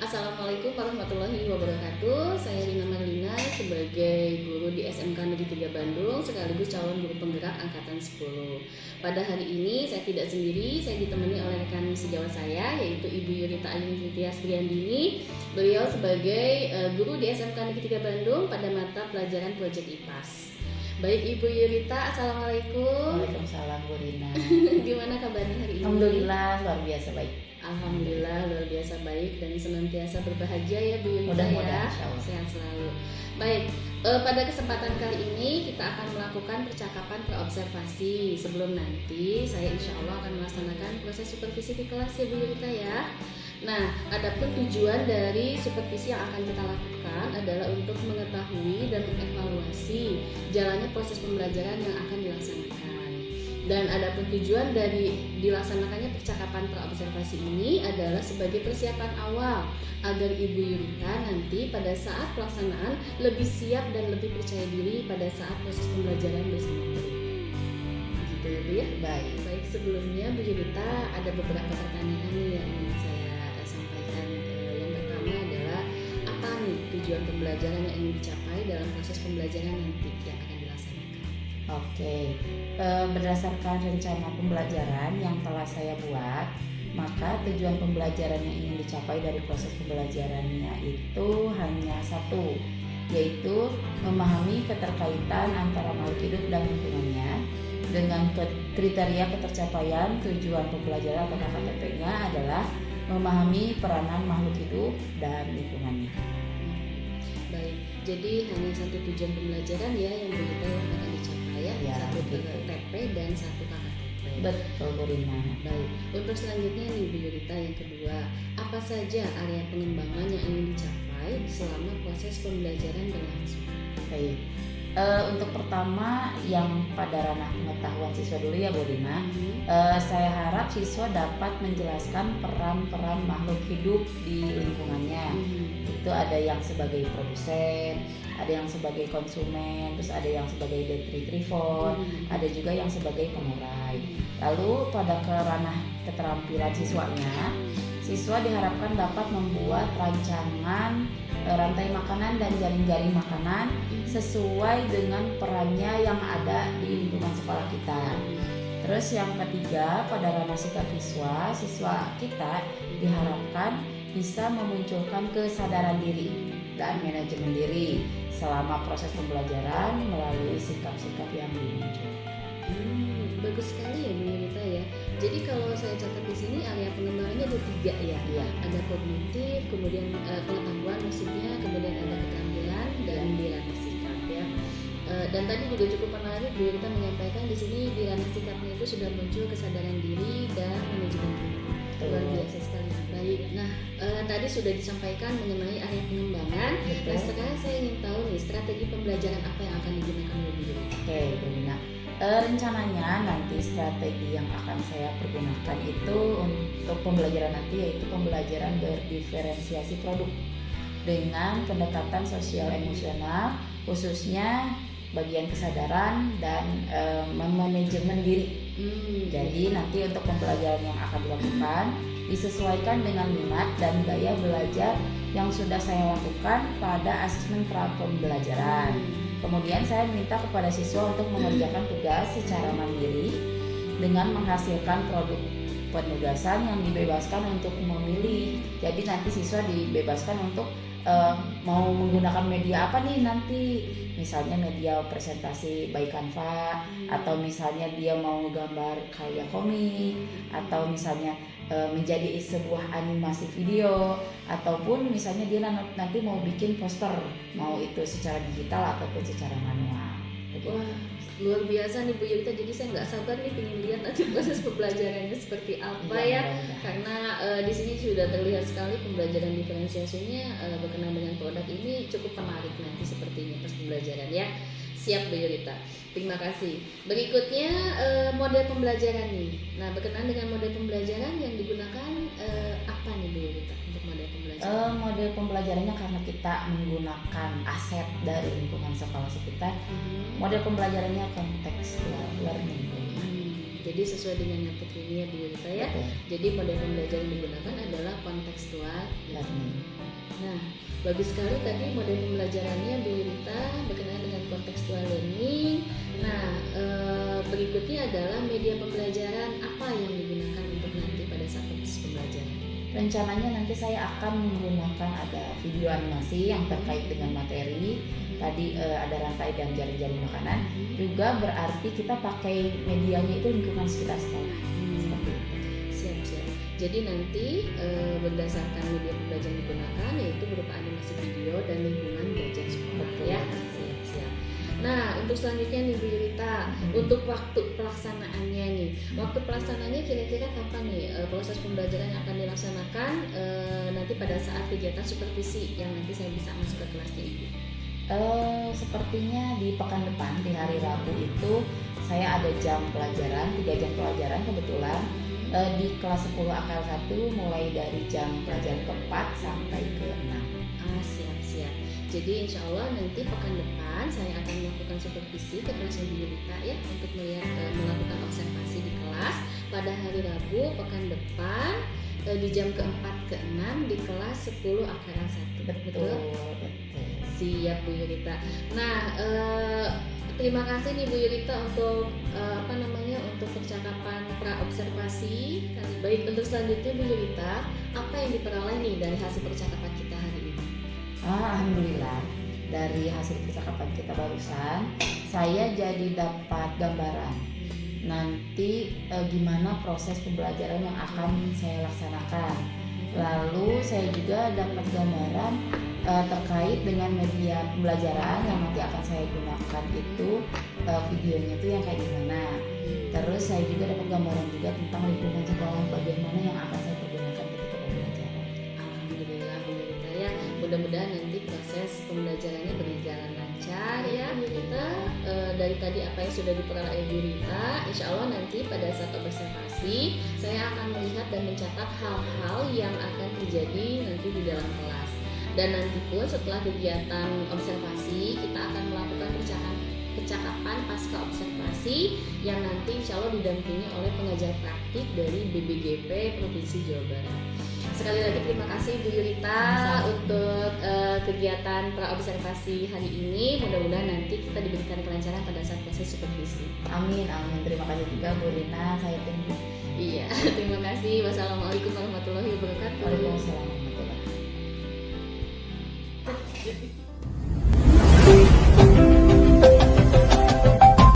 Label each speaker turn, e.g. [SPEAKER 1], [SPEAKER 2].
[SPEAKER 1] Assalamualaikum warahmatullahi wabarakatuh. Saya Rina Marlina sebagai guru di SMK Negeri 3 Bandung sekaligus calon guru penggerak angkatan 10. Pada hari ini saya tidak sendiri, saya ditemani oleh rekan sejawat saya yaitu Ibu Yurita Ayuni Tias Priandini. Beliau sebagai guru di SMK Negeri 3 Bandung pada mata pelajaran Project IPAS. Baik Ibu Yurita, Assalamualaikum.
[SPEAKER 2] Waalaikumsalam Bu Rina.
[SPEAKER 1] Gimana kabarnya hari ini?
[SPEAKER 2] Alhamdulillah luar biasa baik.
[SPEAKER 1] Alhamdulillah luar biasa baik dan senantiasa berbahagia ya Bu Yurita ya. Sehat selalu. Baik, pada kesempatan kali ini kita akan melakukan percakapan terobservasi. Sebelum nanti saya insya Allah akan melaksanakan proses supervisi di kelas ya Bu Yurita ya. Nah, adapun tujuan dari supervisi yang akan kita lakukan adalah untuk mengetahui dan mengevaluasi jalannya proses pembelajaran yang akan dilaksanakan. Dan adapun tujuan dari dilaksanakannya percakapan terobservasi ini adalah sebagai persiapan awal agar Ibu Yurita nanti pada saat pelaksanaan lebih siap dan lebih percaya diri pada saat proses pembelajaran bersama murid. Begitu ya Bu ya? Baik, sebelumnya Bu Yurita ada beberapa pertanyaan yang ingin saya sampaikan. Yang pertama adalah apa nih tujuan pembelajaran yang ingin dicapai dalam proses pembelajaran nanti yang akan dilaksanakan?
[SPEAKER 2] Oke, berdasarkan rencana pembelajaran yang telah saya buat, maka tujuan pembelajaran yang ingin dicapai dari proses pembelajarannya itu hanya satu, yaitu memahami keterkaitan antara makhluk hidup dan lingkungannya. Dengan kriteria ketercapaian tujuan pembelajaran atau KKTP-nya adalah memahami peranan makhluk hidup dan lingkungannya.
[SPEAKER 1] Baik, jadi hanya satu tujuan pembelajaran ya yang begitu akan dicapai ya, satu TP dan satu KKTP.
[SPEAKER 2] Betul Bu Rina.
[SPEAKER 1] Baik, untuk selanjutnya nih Bu Yurita yang kedua, apa saja area pengembangan yang ingin dicapai selama proses pembelajaran berlangsung?
[SPEAKER 2] Baik. Untuk pertama yang pada ranah pengetahuan siswa dulu ya Bu Rina. Saya harap siswa dapat menjelaskan peran-peran makhluk hidup di lingkungannya. Itu ada yang sebagai produsen, ada yang sebagai konsumen, terus ada yang sebagai detritivor, ada juga yang sebagai pengurai. Lalu pada ranah keterampilan siswanya, siswa diharapkan dapat membuat rancangan rantai makanan dan jaring-jaring makanan sesuai dengan perannya yang ada di lingkungan sekolah kita. Terus yang ketiga, pada ranah sikap siswa kita diharapkan bisa memunculkan kesadaran diri dan manajemen diri selama proses pembelajaran melalui sikap-sikap yang dimunculkan.
[SPEAKER 1] Bagus sekali ya Bu Yurita ya. Jadi kalau saya catat di sini area pengembangannya ada 3 ya. Ada kognitif, kemudian pengetahuan maksudnya, kemudian ada keterampilan dan di ranah sikap ya. Dan tadi juga cukup menarik Bu Yurita menyampaikan di sini di ranah sikapnya itu sudah muncul kesadaran diri dan manajemen diri. Luar biasa sekali. Baik. Nah, tadi sudah disampaikan mengenai area pengembangan. Nah, sekarang saya ingin tahu nih strategi pembelajaran apa yang akan digunakan oleh Bu Yurita.
[SPEAKER 2] Oke, Bu Nina. Rencananya nanti strategi yang akan saya pergunakan itu untuk pembelajaran nanti yaitu pembelajaran berdiferensiasi produk dengan pendekatan sosial emosional, khususnya bagian kesadaran dan manajemen diri. Jadi nanti untuk pembelajaran yang akan dilakukan disesuaikan dengan minat dan gaya belajar yang sudah saya lakukan pada asesmen pra pembelajaran. Kemudian saya minta kepada siswa untuk mengerjakan tugas secara mandiri dengan menghasilkan produk penugasan yang dibebaskan untuk memilih. Jadi nanti siswa dibebaskan untuk mau menggunakan media apa nih nanti. Misalnya media presentasi by Canva, atau misalnya dia mau gambar karya komik, atau misalnya menjadi sebuah animasi video, ataupun misalnya dia nanti mau bikin poster, mau itu secara digital ataupun secara manual.
[SPEAKER 1] Wah, luar biasa nih Bu Yurita, jadi saya nggak sabar nih pengen lihat nanti proses pembelajarannya seperti apa ya. Karena di sini sudah terlihat sekali pembelajaran diferensiasinya berkenaan dengan produk ini cukup menarik nanti sepertinya pas pembelajaran ya. Siap Bu Yurita, terima kasih. Berikutnya model pembelajaran nih. Nah, berkenaan dengan model pembelajaran yang digunakan apa nih Bu Yurita untuk model pembelajaran?
[SPEAKER 2] Model pembelajarannya karena kita menggunakan aset dari lingkungan sekolah sekitar, model pembelajarannya contextual learning.
[SPEAKER 1] Jadi sesuai dengan yang Putri ini ya Bu Yulita ya.
[SPEAKER 2] Betul.
[SPEAKER 1] Jadi model pembelajaran yang digunakan adalah contextual
[SPEAKER 2] Learning.
[SPEAKER 1] Nah, bagus sekali tadi model pembelajarannya Bu Yulita berkenaan dengan contextual learning. Nah, berikutnya adalah media pembelajaran apa yang digunakan untuk nanti pada saat proses pembelajaran.
[SPEAKER 2] Rencananya nanti saya akan menggunakan ada video animasi yang terkait dengan materi. Tadi ada rantai dan jaring-jaring makanan. Juga berarti kita pakai medianya itu lingkungan sekitar sekolah. Seperti itu.
[SPEAKER 1] Siap-siap. Jadi nanti berdasarkan media pembelajaran yang digunakan yaitu berupa animasi video dan lingkungan belajar sekolah.
[SPEAKER 2] Betul.
[SPEAKER 1] Ya. Siap-siap. Nah, untuk selanjutnya nih Bu Yulita, untuk waktu pelaksanaannya nih, waktu pelaksanaannya kira-kira kapan nih proses pembelajaran yang akan dilaksanakan nanti pada saat kegiatan supervisi yang nanti saya bisa masuk ke kelasnya Ibu?
[SPEAKER 2] Sepertinya di pekan depan di hari Rabu itu saya ada jam pelajaran, 3 jam pelajaran kebetulan di kelas 10 akal 1 mulai dari jam pelajaran ke-4 sampai ke-6.
[SPEAKER 1] Siap-siap. Jadi insya Allah nanti pekan depan saya akan melakukan supervisi ke kelasnya Bu Yulita ya untuk melihat melakukan observasi di kelas pada hari Rabu pekan depan di jam ke-4 ke-6 di kelas 10 akal 1.
[SPEAKER 2] Betul.
[SPEAKER 1] Siap Bu Yulita. Nah, terima kasih nih Bu Yulita untuk untuk percakapan pra observasi. Baik, untuk selanjutnya Bu Yulita, apa yang diperoleh nih dari hasil percakapan kita hari ini?
[SPEAKER 2] Alhamdulillah dari hasil percakapan kita barusan saya jadi dapat gambaran nanti gimana proses pembelajaran yang akan saya laksanakan. Lalu saya juga dapat gambaran terkait dengan media pembelajaran yang nanti akan saya gunakan itu videonya itu yang kayak gimana. Terus saya juga dapat gambaran juga tentang lingkungan sekolah bagaimana yang akan saya pergunakan ketika pembelajaran.
[SPEAKER 1] Alhamdulillah Bu Yulita ya. Mudah-mudahan nanti proses pembelajarannya berjalan lancar ya Bu Yulita. Dari tadi apa yang sudah diperoleh Bu Yulita, insya Allah nanti pada saat observasi saya akan melihat dan mencatat hal-hal yang akan terjadi nanti di dalam kelas. Dan nanti pun setelah kegiatan observasi kita akan melakukan percakapan pasca observasi yang nanti insya Allah didampingi oleh pengajar praktik dari BBGP Provinsi Jawa Barat. Sekali lagi terima kasih Bu Yulita untuk kegiatan pra observasi hari ini. Mudah-mudahan nanti kita diberikan kelancaran pada saat proses supervisi.
[SPEAKER 2] Amin, amin. Terima kasih juga Bu Rina, saya tunggu.
[SPEAKER 1] Iya, terima kasih. Wassalamualaikum warahmatullahi wabarakatuh.
[SPEAKER 2] Waalaikumsalam warahmatullahi wabarakatuh.